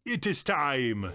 It is time.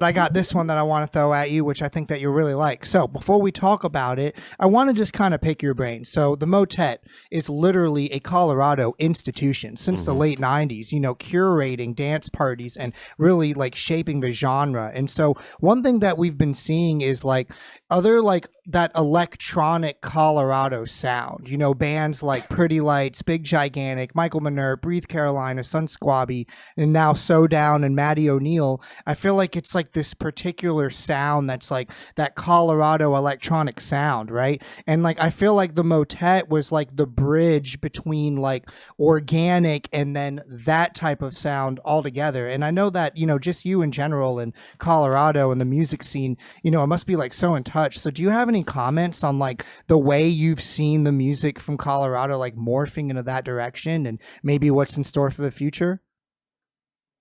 I got this one that I want to throw at you, which I think that you'll really like. So before we talk about it, I want to just kind of pick your brain. So the Motet is literally a Colorado institution since the late 90s, you know, curating dance parties and really like shaping the genre. And so one thing that we've been seeing is like other like that electronic Colorado sound, you know, bands like Pretty Lights, Big Gigantic, Michael Minert, Breathe Carolina, Sun Squabby, and now So Down and Maddie O'Neill. I feel like it's like this particular sound that's like that Colorado electronic sound, right? And like I feel like the Motet was like the bridge between like organic and then that type of sound altogether. And I know that, you know, just you in general in Colorado and the music scene, you know, it must be like so in touch. So do you have any comments on like the way you've seen the music from Colorado like morphing into that direction and maybe what's in store for the future?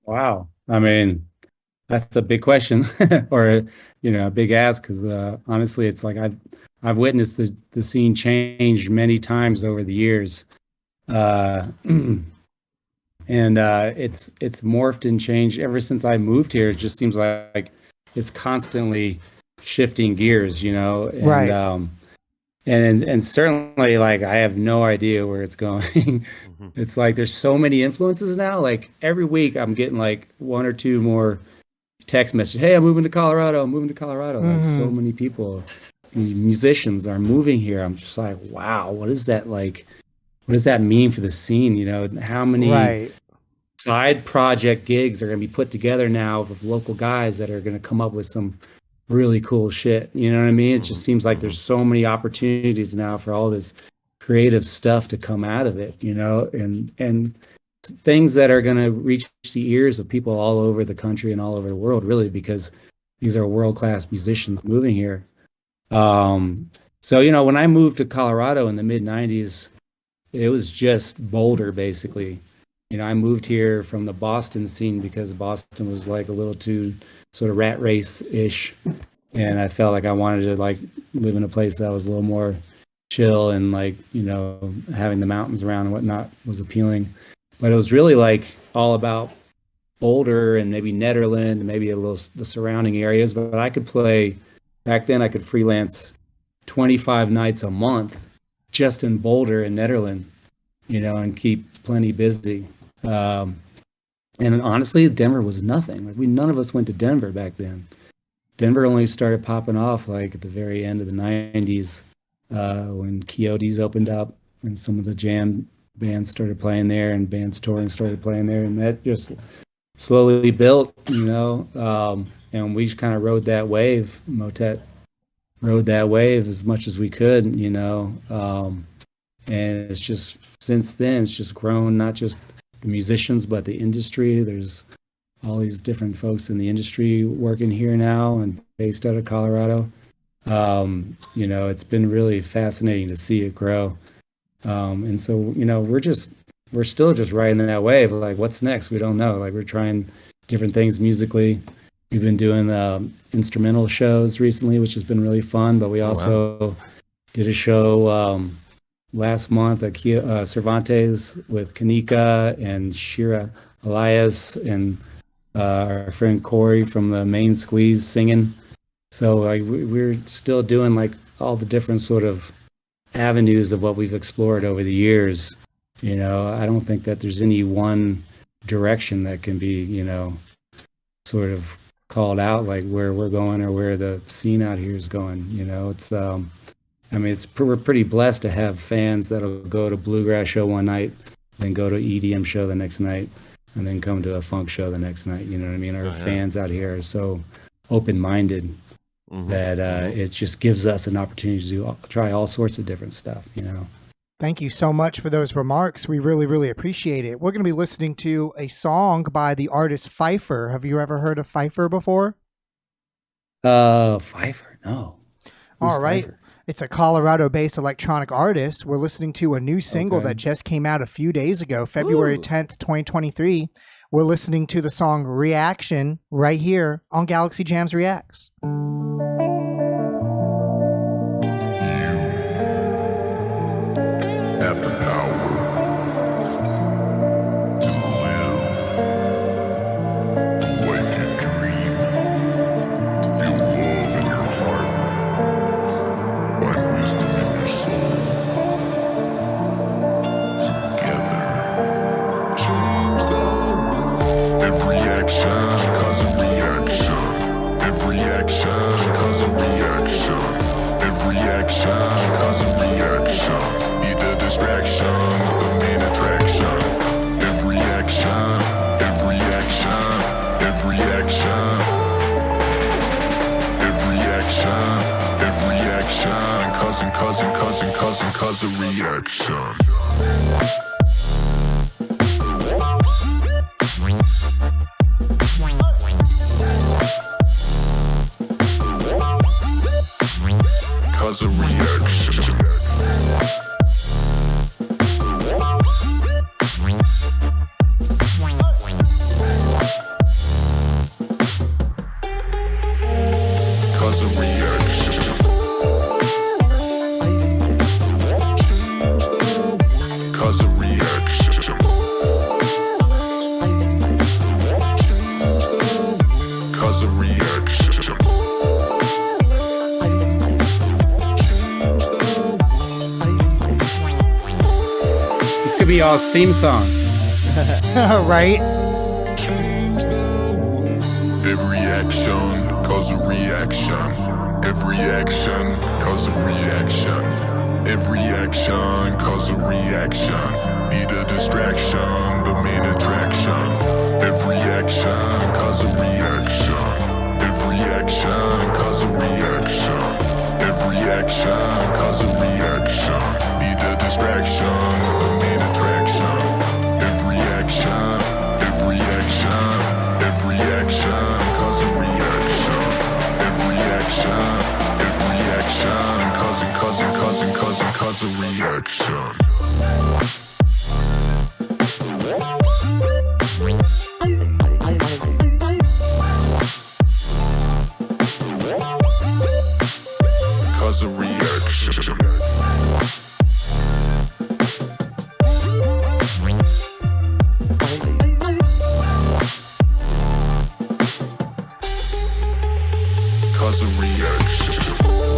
Wow. I mean, that's a big question or a big ask because honestly, it's like I've witnessed the scene change many times over the years. Uh, and it's morphed and changed ever since I moved here. It just seems like it's constantly shifting gears, and Right. and certainly like I have no idea where it's going. It's like there's so many influences now. Like every week I'm getting like one or two more text messages. Hey, I'm moving to Colorado. I'm moving to Colorado. Like so many people, musicians are moving here. I'm just like, wow, what is that like? What does that mean for the scene? How many Right. side project gigs are going to be put together now with local guys that are going to come up with some really cool shit. You know what I mean? It just seems like there's so many opportunities now for all this creative stuff to come out of it, and things that are going to reach the ears of people all over the country and all over the world, really, because these are world-class musicians moving here. So, when I moved to Colorado in the mid 90s, it was just Boulder, basically. I moved here from the Boston scene because Boston was like a little too sort of rat race-ish. And I felt like I wanted to like live in a place that was a little more chill and like, having the mountains around and whatnot was appealing. But it was really like all about Boulder and maybe Nederland and maybe a little the surrounding areas. But I could play, back then I could freelance 25 nights a month just in Boulder and Nederland, and keep plenty busy. And honestly, Denver was nothing. Like none of us went to Denver back then. Denver only started popping off like at the very end of the 90s, when Coyotes opened up and some of the jam bands started playing there and bands touring started playing there. And that just slowly built, and we just kind of rode that wave. Motet rode that wave as much as we could, and it's just since then it's just grown, not just the musicians but the industry. There's all these different folks in the industry working here now and based out of Colorado. It's been really fascinating to see it grow. And so, we're still just riding that wave. Like, what's next? We don't know. Like, we're trying different things musically. We've been doing instrumental shows recently, which has been really fun. But we also did a show last month at Cervantes with Kanika and Shira Elias and our friend Corey from the Main Squeeze singing. So like we're still doing like all the different sort of avenues of what we've explored over the years. I don't think that there's any one direction that can be, sort of called out like where we're going or where the scene out here is going. We're pretty blessed to have fans that'll go to bluegrass show one night, then go to EDM show the next night, and then come to a funk show the next night. You know what I mean? Our fans out here are so open-minded that it just gives us an opportunity to try all sorts of different stuff, Thank you so much for those remarks. We really, really appreciate it. We're going to be listening to a song by the artist Phyphyr. Have you ever heard of Phyphyr before? Phyphyr, no. Who's All right. Phyphyr? It's a Colorado-based electronic artist. We're listening to a new single Okay. that just came out a few days ago, February 10th, 2023. We're listening to the song Reaction right here on Galaxy Jams Reacts. Have the power to live the life you dream, to feel love in your heart, find wisdom in your soul. Together, change the world. Every action cause a reaction. Every action cause a reaction. Every action cause a reaction. Need a distraction, the main attraction. Every action, every action, every action. Every action, every action. Cause a reaction. Cause a reaction. Cause a reaction. Cause a reaction. Cause a reaction. This could be y'all's theme song. Right? Every action cause a reaction. Every action cause a reaction. Every action cause a reaction. Need a distraction, the main attraction. Every action cause a reaction. Every action cause a reaction. Every action cause a reaction. Need a distraction, the main attraction. Every action, every action, every action cause a reaction. Every action, cause a reaction. Cause a reaction. Cause a reaction.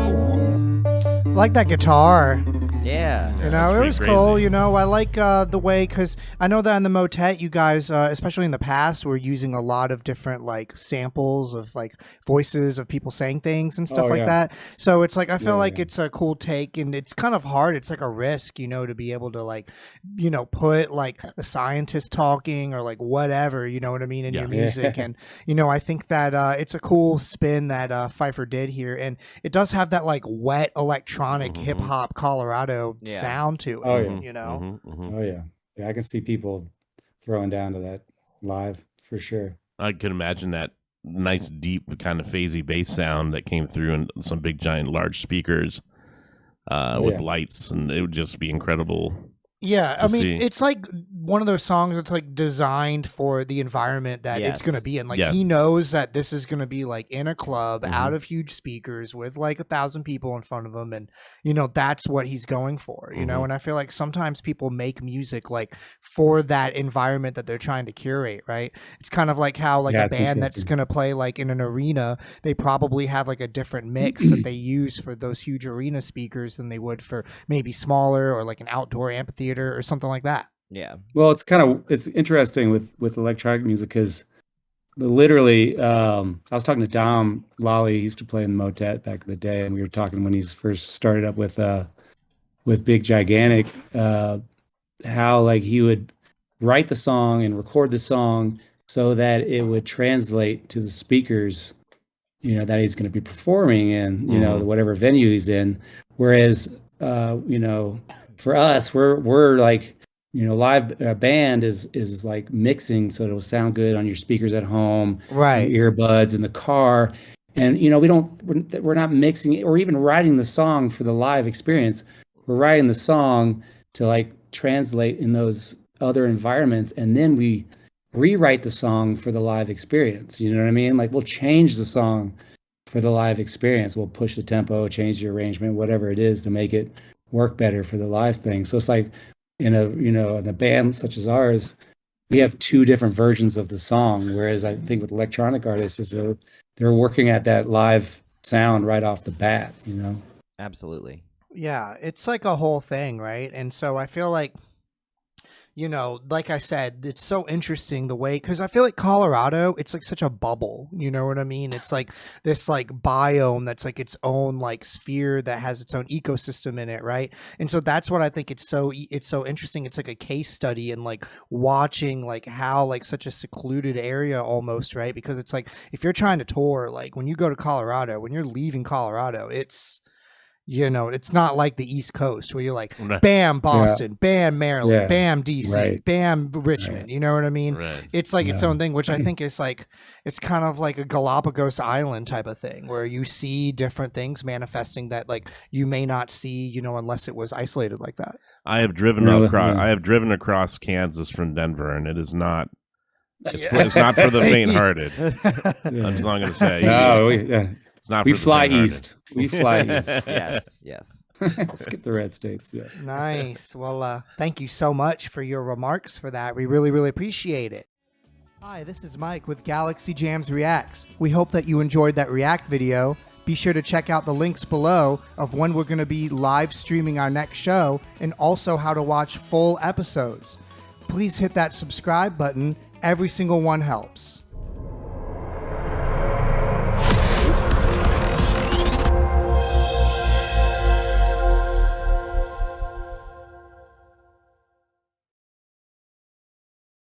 I like that guitar. Yeah. You know, it pretty was crazy. cool. You know, I like the way, because I know that in the motet, you guys, especially in the past, were using a lot of different like samples of like voices of people saying things and stuff Oh, like yeah. that. So it's like I feel Yeah, like yeah. it's a cool take, and it's kind of hard. It's like a risk, you know, to be able to like, you know, put like a scientist talking or like whatever, you know what I mean, in Yeah. your music. And you know, I think that it's a cool spin that Phyphyr did here, and it does have that like wet electronic Mhm. hip hop Colorado Yeah. sound to it. Oh, yeah. You know. Oh yeah. Yeah, I can see people throwing down to that live for sure. I could imagine that nice, deep, kind of phasey bass sound that came through and some big, giant, large speakers with yeah. lights, and it would just be incredible. Yeah, to I mean, see. it's like one of those songs that's like designed for the environment that it's going to Yes. be in. Like Yeah. he knows that this is going to be like in a club Mhm. out of huge speakers with like 1,000 people in front of him, and you know that's what he's going for. You know, Mhm. and I feel like sometimes people make music like for that environment that they're trying to curate. Right? It's kind of like how like Yeah, a it's band that's interesting. going to play like in an arena, they probably have like a different mix that they use for those huge arena speakers than they would for maybe smaller or like an outdoor amphitheater or something like that. Yeah. Well, it's interesting with electronic music because literally, I was talking to Dom Lally. He used to play in the motet back in the day, and we were talking when he's first started up with Big Gigantic, how like he would write the song and record the song so that it would translate to the speakers, that he's going to be performing in, whatever venue he's in. Whereas, for us, we're like, live band is like mixing so it'll sound good on your speakers at home, Right. your earbuds in the car. And, we're not mixing it or even writing the song for the live experience. We're writing the song to like translate in those other environments. And then we rewrite the song for the live experience. You know what I mean? Like we'll change the song for the live experience. We'll push the tempo, change the arrangement, whatever it is to make it work better for the live thing. So it's like in a band such as ours, we have two different versions of the song. Whereas I think with electronic artists is they're working at that live sound right off the bat, Absolutely. Yeah, it's like a whole thing, right? And so I feel like, like I said, it's so interesting the way, because I feel like Colorado, it's like such a bubble, you know what I mean? It's like this like biome that's like its own like sphere that has its own ecosystem in it, right? And so that's what I think it's so interesting. It's like a case study and like watching like how like such a secluded area almost, right? Because it's like if you're trying to tour, like when you go to Colorado, when you're leaving Colorado, it's not like the East Coast where you're like, bam, Boston, bam, Maryland, bam, DC, bam, Richmond. You know what I mean? Right. It's like its own thing, which I think is like, it's kind of like a Galapagos Island type of thing where you see different things manifesting that like you may not see, unless it was isolated like that. I have driven across Kansas from Denver, and it is not. It's not for the faint-hearted. That's all I'm going to say. No, we fly east. We fly east. Yes. Skip the red states. Yeah. Nice. Well, thank you so much for your remarks for that. We really, really appreciate it. Hi, this is Mike with Galaxy Jams Reacts. We hope that you enjoyed that React video. Be sure to check out the links below of when we're going to be live streaming our next show and also how to watch full episodes. Please hit that subscribe button. Every single one helps.